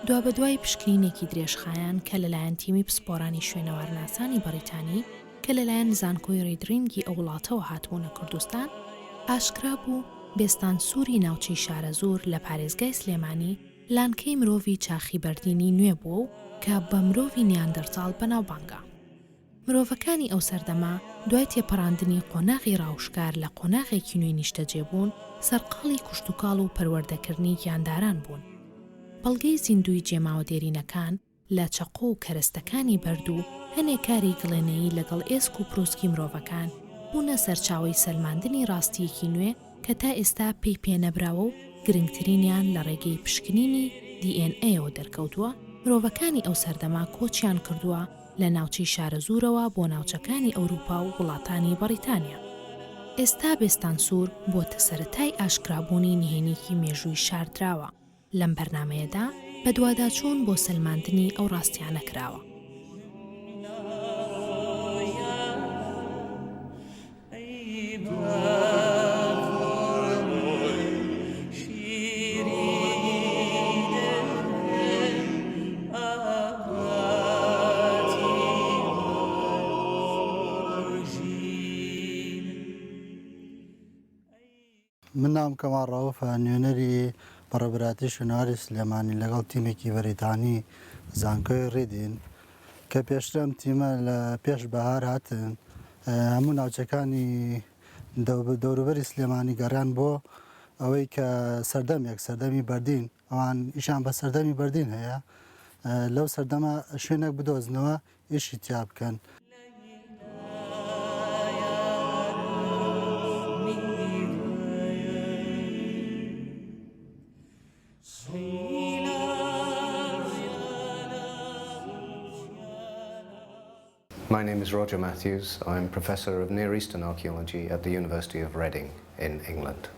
دوا بەدوای پشکنینێکی درێژخایەن کە لەلایەن تیمی پسپۆرانی شوێنەوارناسانی بەریتانی کە لەلایەن زانکۆی ڕێدرینگی ئەو وڵاتەوە هاتبوونە کوردستان ئاشکرا بوو بێستان سووری ناوچەی شارەزور لە پارێزگای سلێمانی لانکەی مرۆڤی چاخی بەردینی نوێ بووە و کە بە مرۆڤی نیاندەرتاڵ بەناوبانگە. مرۆڤەکانی ئەو سەردەما دوای تێپەڕاندنی قۆناغی ڕاوشکار لە قۆناغێکی نوێ نیشتەجێبوون سەرقاڵی کوشتوکاڵ و پەروەردەکردنی گیانداران بوون. بەڵگەی زیندوی جێماوە دێرینەکان لە چەقۆ و کەرەستەکانی بەرد و هەنێک کاری گڵێنەیی لەگەڵ ئێسک و پرۆسکی مرۆڤەکان بوونە سەرچاوەی سەلماندنی ڕاستیەکی نوێ کە تا ئێستا پێی پێنەبراوە و گرنگترینیان لە ڕێگەی پشکنینی DNA-ەوە دەرکەوتووە. مرۆڤەکانی ئەو سەردەما کۆچیان کردووە لە ناوچەی شارەزورەوە بۆ ناوچەکانی ئەوروپا و وڵاتانی بەریتانیا. ئێستا بێستان سوور بۆتە سەرەتای ئاشکرابوونی نهێنیکی مێژووی شاردراوە. لەم بەرنامەیەدا بە دوواداچوون بۆ سەلماندنی ئەو ڕاستیانە کراوە. من نام کەمال ڕەوفە نوێنەری بەڕێبەراتی شوێنەواری سلێمانی لەگەڵ تیمێکی بەریتانی زانکۆی ڕێدین کە پێشترم تیمە لە پێش بەهار هاتن هەموو ناوچەکانی دەوروبەری سلێمانی گەڕان بۆ ئەوەی کە سەردەمی بەردین ئەوان ئیشان بە سەردەمی بەردین هەیە لەو سەردەما شوێنێک بدۆزنەوە ئیشی تیا بکەن. My name is Roger Matthews. I'm Professor of Near Eastern Archaeology at the University of Reading in England.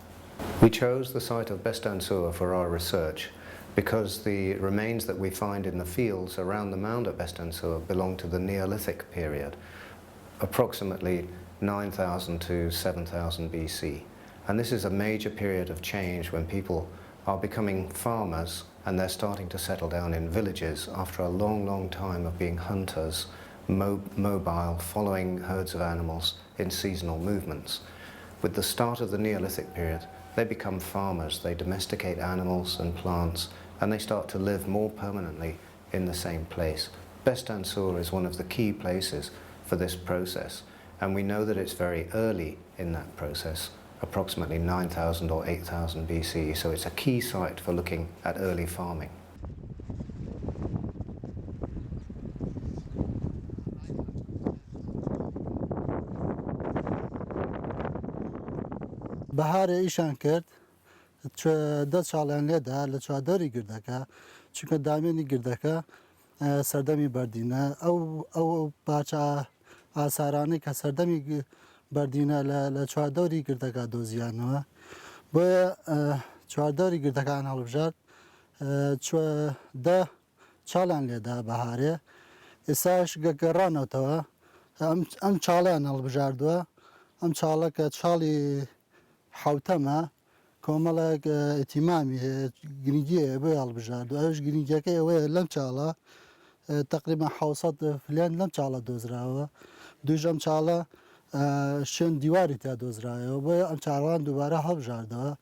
We chose the site of Bestan for our research because the remains that we find in the fields around the mound at Bestan belong to the Neolithic period, approximately 9,000 to 7,000 BC. And this is a major period of change when people are becoming farmers and they're starting to settle down in villages after a long, long time of being hunters, mobile, following herds of animals in seasonal movements. With the start of the Neolithic period, they become farmers, they domesticate animals and plants, and they start to live more permanently in the same place. Bestan is one of the key places for this process, and we know that it's very early in that process, approximately 9,000 or 8,000 BC, so it's a key site for looking at early farming. بەهارە ئیشان کرد دە چاڵیان لێدا لە چوادەری گردەکە چونکە دامێنی گردەکە سەردەمی بەردینە ئەو پاچە ئاسارانەی کە سەردەمی بەردینە لە چواردەوری گردەکە دۆزیانەوە بۆیە چواردەوری گردەکان هەڵبژات دە چاڵیان لێدا بەهارێ ئێستاش گەگەڕانەوەتەوە ئەم چاڵیان هەڵبژاردووە ئەم چاڵە کە چاڵی حوتەمە کۆمەڵێک ئەتیمامی هەیە گرنگیە بۆ هەڵبژاردووە ئەوش گرنگیەکەی ئەوەیە لەم چاڵە تقریبا 700 فلان لەم چاڵە دۆزراوە دوژ ئەم چاڵە شوێن دیواری تا دۆزرایەوە بۆیە ئەم چاڵان دووبارە هەڵبژاردەوە.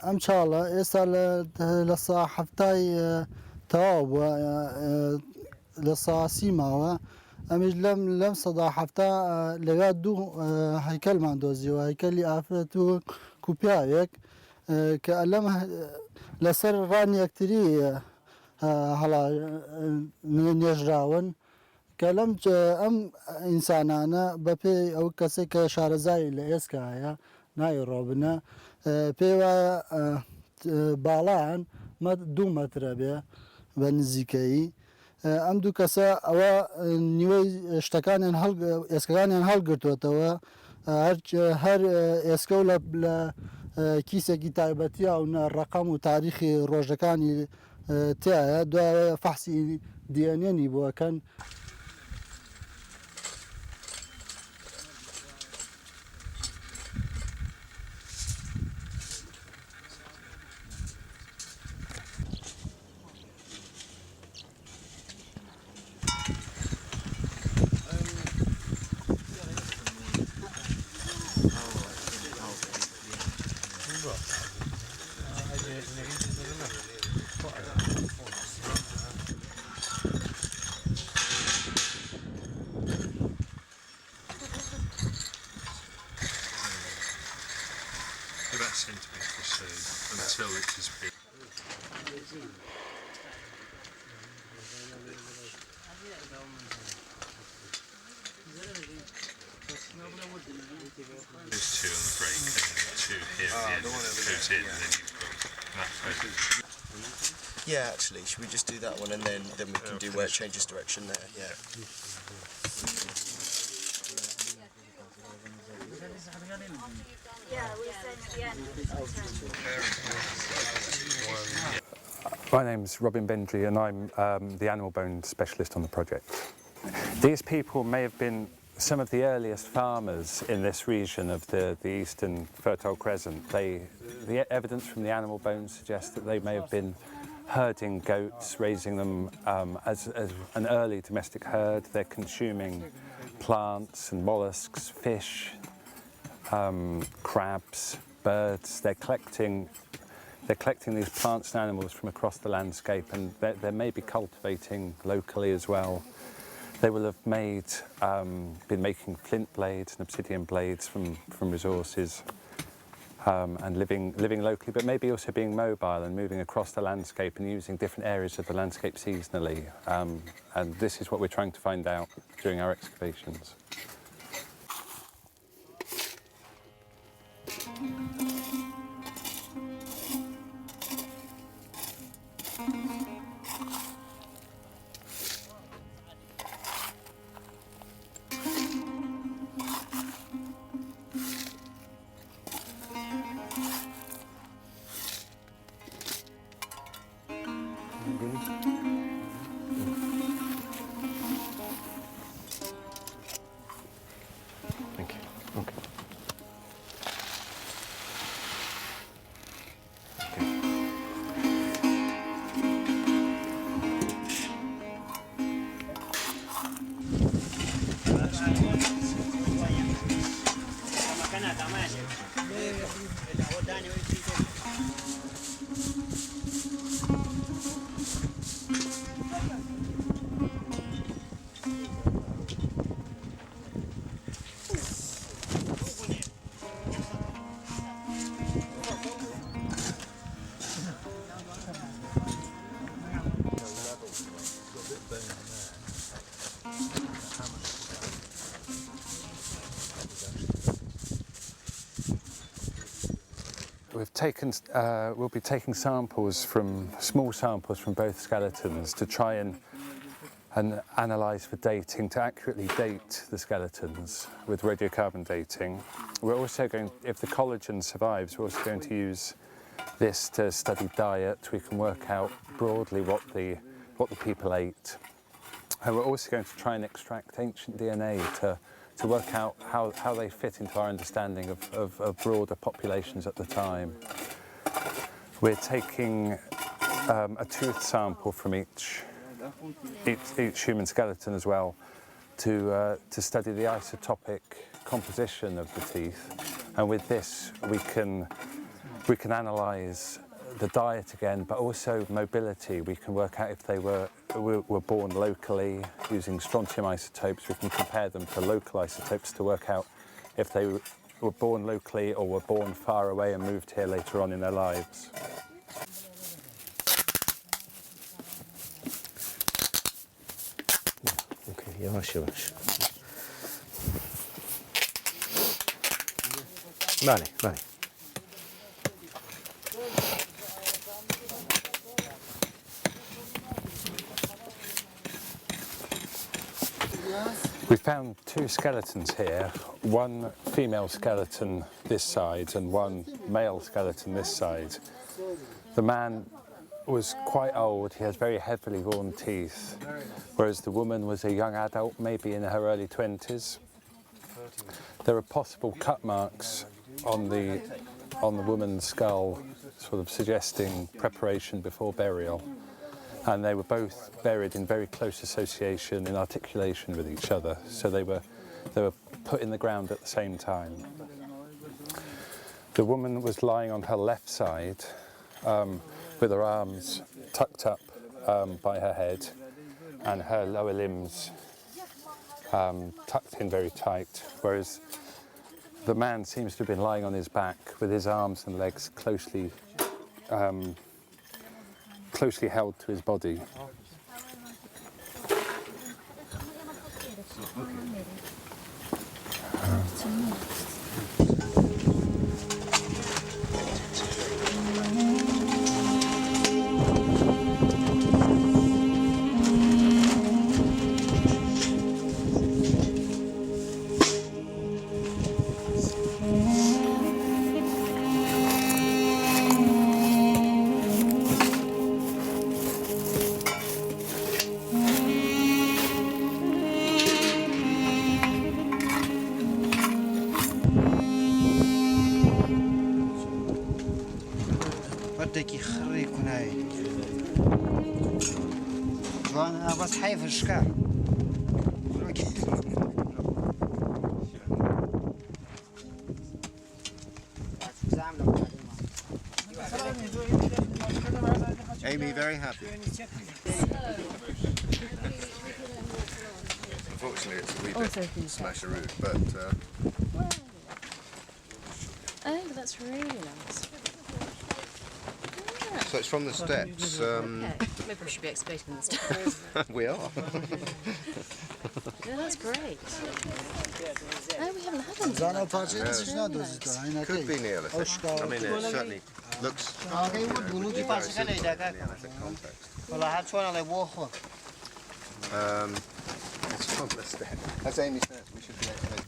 ئەم چاڵە ئێستا لە سا هەفتای تەواو بووە لە ساسی ماوە ئەمیش لەم سەدا هەفتا لەوێ دوو هەیکەلمان دۆزیەوە هەیکەلی ئافرەت و کوپیاوێک کە لەم لەسەر ڕانی یەکتری هەڵا نێژراون کە ئەم ئینسانانە بەپێی ئەو کەسێک کە شارەزای لە ئێسکا هەیە ناوی ڕۆبنە پێی وایە باڵایان 2 مەترە بێ بە نزیکەیی ئەم دوو کەسە ئەوە نیوەی شتەکانیان ئێسکەکانیان هەڵگرتوێتەوە هەر ئێسکە و لە کیسێکی تایبەتیە و ڕقەم و تاریخی ڕۆژەکانی تایە دوایە فەحسی دیێنێنی بووەکەن About a centimetre or so until it is big. There's 2 on the break and then 2 here at the end. It goes in and then you've got that focus. Yeah, actually, should we just do that one and then we can do where it changes direction there? Yeah. My name's Robin Bendry and I'm the animal bone specialist on the project. These people may have been some of the earliest farmers in this region of the eastern Fertile Crescent. The evidence from the animal bones suggests that they may have been herding goats, raising them as an early domestic herd. They're consuming plants and mollusks, fish, crabs, birds. They're collecting these plants and animals from across the landscape, and they may be cultivating locally as well. They will have been making flint blades and obsidian blades from resources, and living locally, but maybe also being mobile and moving across the landscape and using different areas of the landscape seasonally. And this is what we're trying to find out during our excavations. Thank you. Okay. We'll be taking samples small samples from both skeletons to try and analyse for dating, to accurately date the skeletons with radiocarbon dating. We're also going, if the collagen survives, we're also going to use this to study diet. We can work out broadly what the people ate. And we're also going to try and extract ancient DNA to work out how they fit into our understanding of broader populations at the time. We're taking a tooth sample from each human skeleton as well to study the isotopic composition of the teeth, and with this we can We can analyse the diet again, but also mobility. We can work out if they were born locally using strontium isotopes. We can compare them to local isotopes to work out if they were born locally or were born far away and moved here later on in their lives. Okay, yavaş yavaş. Vale, vale. We found two skeletons here, one female skeleton this side and one male skeleton this side. The man was quite old, he has very heavily worn teeth, whereas the woman was a young adult, maybe in her early 20s. There are possible cut marks on the woman's skull, sort of suggesting preparation before burial. And they were both buried in very close association, in articulation with each other. So they were put in the ground at the same time. The woman was lying on her left side with her arms tucked up by her head and her lower limbs tucked in very tight, whereas the man seems to have been lying on his back with his arms and legs closely held to his body. بدك يخريك هناي وانا بس حيف الشكار Amy, very happy. Unfortunately, it's a wee bit smasheroo, but oh, that's really nice. so it's from the steps. Okay, maybe we should be explaining the steps. We are. Yeah, that's great. Oh, we haven't had any. زانا پارچه چیزی ندوزید تا Could be neolithic. I mean, it certainly looks. بلوکی پارچه کنه ایداگه ولی هر چون علی بوخو It's from the steps. As Amy says, we should be explaining.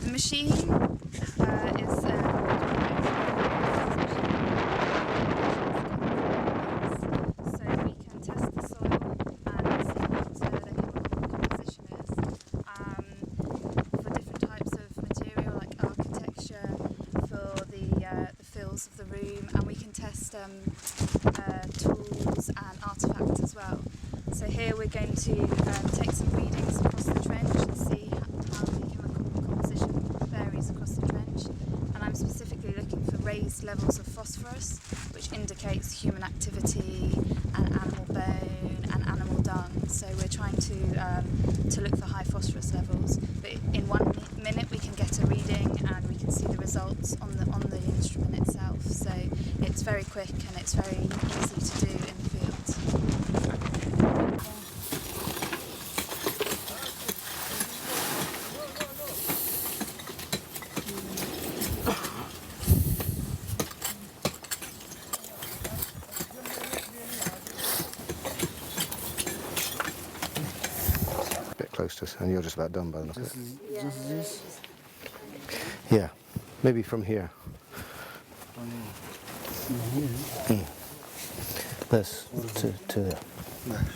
The machine is so we can test the soil and see what the chemical composition is for different types of material like architecture, for the fills of the room, and we can test tools and artefacts as well. So here we're going to take some readings across the trench and see how the chemical composition varies across the trench. And I'm specifically looking for raised levels of phosphorus, which indicates human activity and animal bone and animal dung. So we're trying to look for high phosphorus levels. But in 1 minute we can get a reading and we can see the results on the instrument itself. So it's very quick and it's very easy to do in the field. coasters, and you're just about done by the look of it. Just this. Yeah, maybe from here. This to there.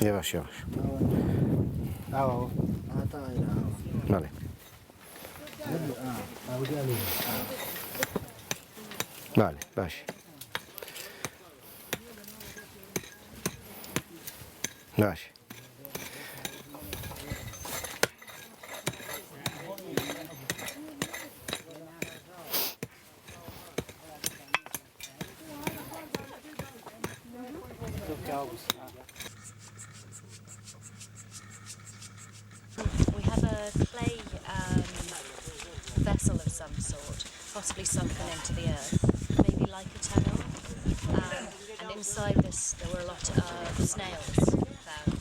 Yavaş yavaş. Vale. Vale, baş. Baş. We have a clay vessel of some sort, possibly sunken into the earth, maybe like a tunnel. And inside this there were a lot of snails found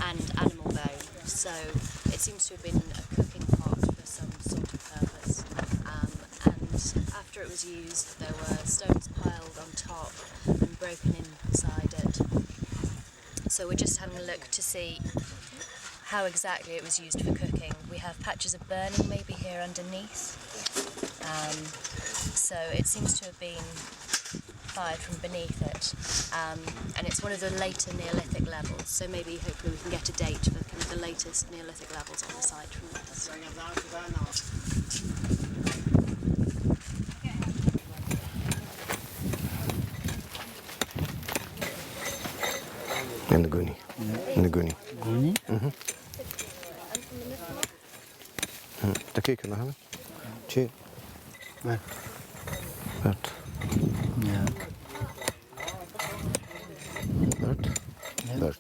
and animal bone. So it seems to have been a cooking pot for some sort of purpose. And after it was used, there were stones piled on top and broken inside it. So we're just having a look to see how exactly it was used for cooking. We have patches of burning maybe here underneath. So it seems to have been fired from beneath it. And it's one of the later Neolithic levels. So maybe hopefully we can get a date for kind of the latest Neolithic levels on the site from this. In the Guni. In the Guni. Guni? دقيقة نعم. شيء. برد. برد. برد.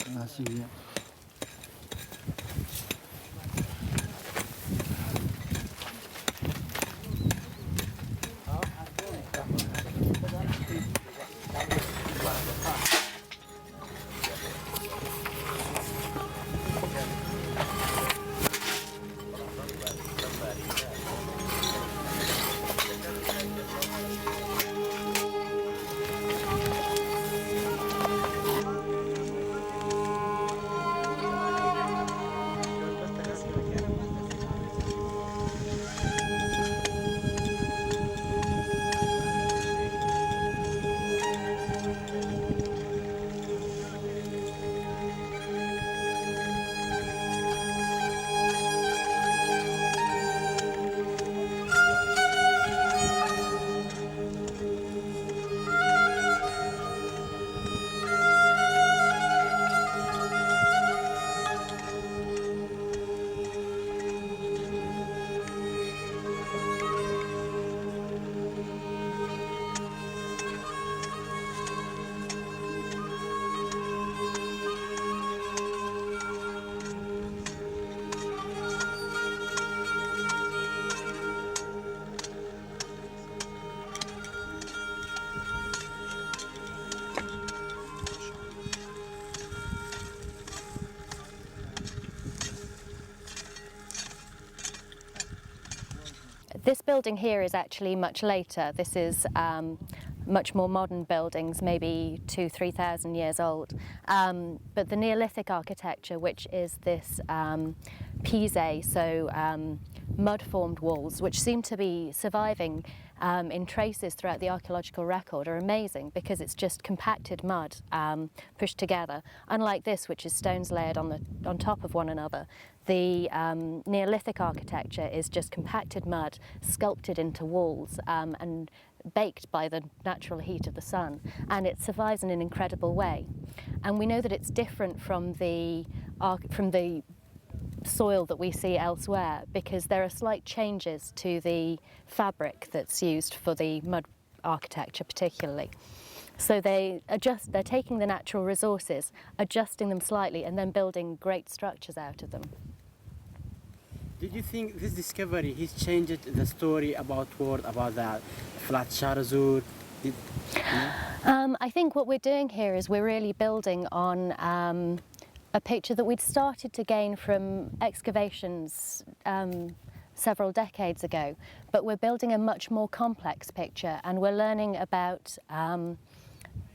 This building here is actually much later. This is much more modern buildings, maybe 2,000–3,000 years old. But the Neolithic architecture, which is this pisé, so mud-formed walls, which seem to be surviving in traces throughout the archaeological record, are amazing because it's just compacted mud pushed together. Unlike this, which is stones layered on top of one another, the Neolithic architecture is just compacted mud sculpted into walls and baked by the natural heat of the sun, and it survives in an incredible way. And we know that it's different from the soil that we see elsewhere because there are slight changes to the fabric that's used for the mud architecture particularly. So they're taking the natural resources, adjusting them slightly, and then building great structures out of them. Did you think this discovery has changed the story about the flat Sharazur? I think what we're doing here is we're really building on a picture that we'd started to gain from excavations several decades ago, but we're building a much more complex picture, and we're learning about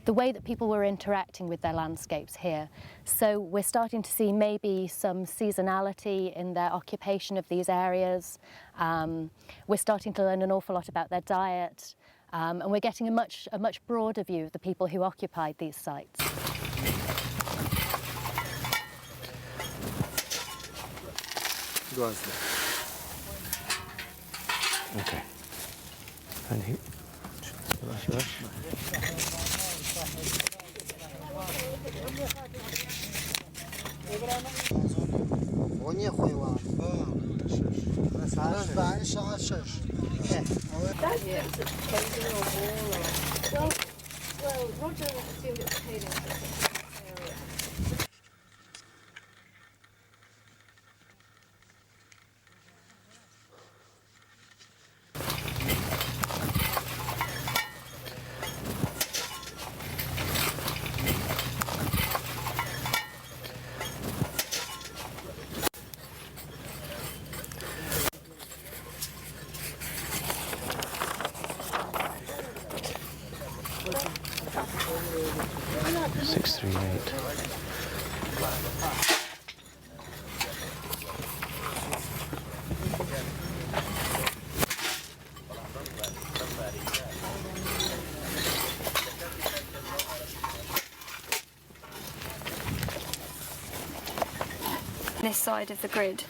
the way that people were interacting with their landscapes here. So we're starting to see maybe some seasonality in their occupation of these areas. We're starting to learn an awful lot about their diet, and we're getting a much broader view of the people who occupied these sites. Okay. And here. وني خويوان علاش بعين شغال شش Well, Roger assumed it was Hayden area. This side of the grid.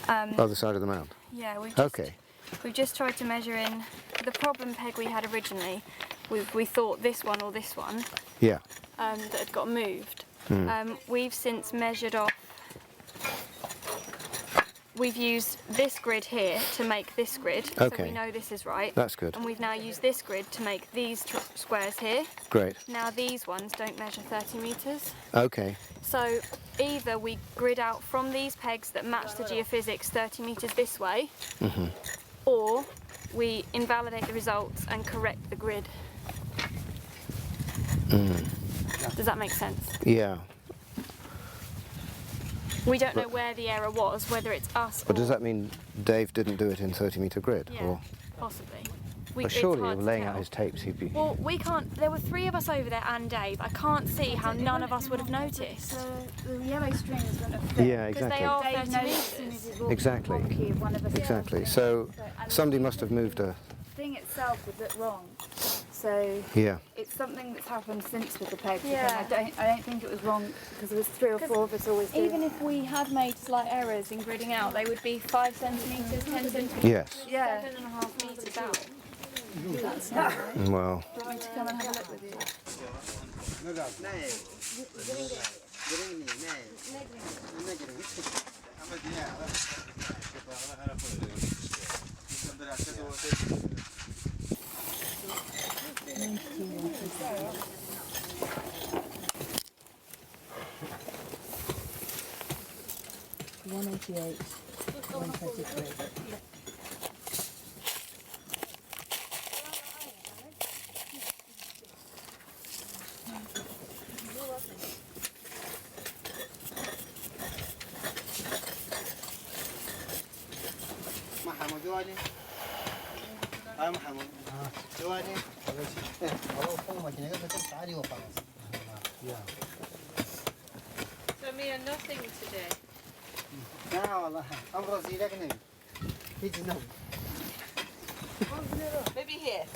Other side of the mound? Yeah, we've just tried to measure in the problem peg we had originally. We thought this one or this one. Yeah. That had got moved. We've since measured off. We've used this grid here to make this grid, so we know this is right. That's good. And we've now used this grid to make these squares here. Great. Now these ones don't measure 30 metres. Okay. So either we grid out from these pegs that match the geophysics 30 metres this way, or we invalidate the results and correct the grid. Does that make sense? Yeah. We don't know where the error was, whether it's us But does that mean Dave didn't do it in 30-metre grid? Yeah, or? possibly. But surely if laying out his tapes he'd be... Well, we can't... There were 3 of us over there and Dave. I can't see how none of us would have noticed. The yellow strings wouldn't have fit. Yeah, Because they exactly. are 30 metres. Exactly. Exactly. So somebody must have moved a... The thing itself would look wrong. So Yeah. it's something that's happened since with the pegs. Yeah. I don't think it was wrong because there was 3 or 4 of us always doing Even if we had made slight errors in gridding out, they would be 5 centimetres, 10 centimetres, Yes. 7.5 metres out. That's not right. Well... Do you want me to come and have a look with you? محمد جواني هاي محمد جواني والله فهمك يعني قبل تعالي وخلاص So me and nothing today. لا والله أمر زينك نبي هيك نبي Maybe here.